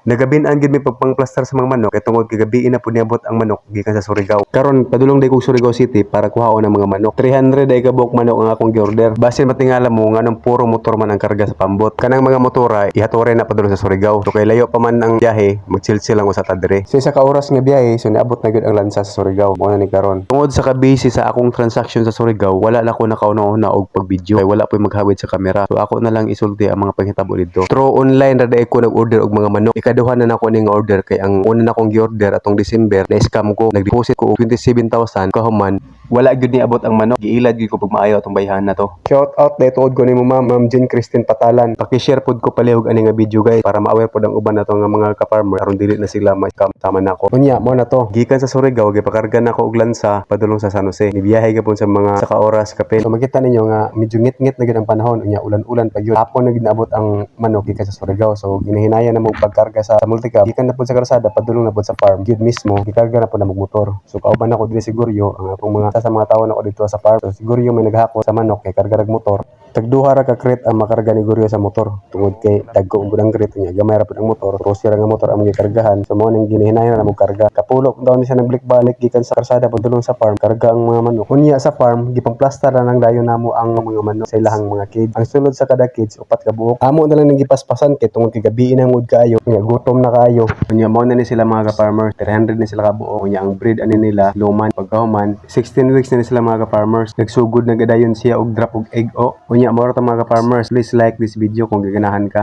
Nagabin-an gid mi pagpangplastar sa mga manok kay tungod kay gabi na pud niabot ang manok gikan sa Surigao. Karon padulong day kog Surigao City para kuhaon ang mga manok. 300 day ka buok manok ang akong gi-order. Basin matingala mo nganong puro motor man ang karga sa pambot. Kanang mga motora ihatore na padulong sa Surigao. So kay layo pa man ang biyahe, mag-chill-chill lang sa tadre. So isa ka oras nga biyahe, so niabot na gyud ang lansa sa Surigao. Mo na ni karon. Tungod sa kabisi sa akong transaction sa Surigao, wala na ko nakauna-una og pag-video. Kay wala po'y maghawid sa kamera. So ako na lang isulti ang mga panghitabo dito. Through online ra day ko nag-order og mga manok. Ikaduha na nako ning order kay ang una na akong gi-order atong December na scam ko. Nag-deposit ko og 27,000 kahuman. Wala gyud ni abot ang manok. Giilad gyud ko pag maayo atong bayhan na to. Shout out day tuod ko nimo Ma'am Jean Christine Patalan. Paki-share pod ko palihog ani nga video guys para ma-aware pod ang uban nato nga mga ka-farmer aron dili na sila ma-scam tama nako. Unya mo na to. Gikan sa Surigao gipakarga nako og lansa padulong sa San Jose. Nibiyahe gyapon sa mga saka oras kapin. So makita ninyo nga medyo ngit-ngit na gyud ang panahon. Unya ulan-ulan pa gyud. Hapon na gyud naabot ang manok gikan sa Surigao. So ginahinaya na mo pagkarga sa multicab. Gikan na pod sa kalsada padulong na pod sa farm. Gyud mismo gikarga na pod na mag motor. So kauban ako diri siguro ang akong mga sa mga tawo na ko dito sa farm. So siguro may naghako sa manok kay karga rag motor. Tagduha ra ka crate ang makarga ni Guryo sa motor. Tungod kay dagko ang budang crate niya. Gamay ra pud ang motor. Rosy ra nga motor ang gikargahan. So mo ning ginahinayon na mo karga. Kapulo daw ni siya nagbalik-balik gikan sa kalsada padulong sa farm. Karga ang mga manok. Unya sa farm gipangplaster na nang dayon namo ang mga manok sa ilahang mga cage. Ang sulod sa kada cage upat ka buok. Amo na lang ning gipaspasan kay tungod kay gabi na ngud kaayo. Unya gutom na kaayo. Unya mao na ni sila mga ka-farmer. 300 ni sila ka buok. Unya ang breed ani nila luman pagkahuman 16 weeks na ni sila mga ka-farmers. Nagsugod na gadayon siya og drop og egg o. Unya mo ra ta mga ka-farmers, please like this video kung gaganahan ka.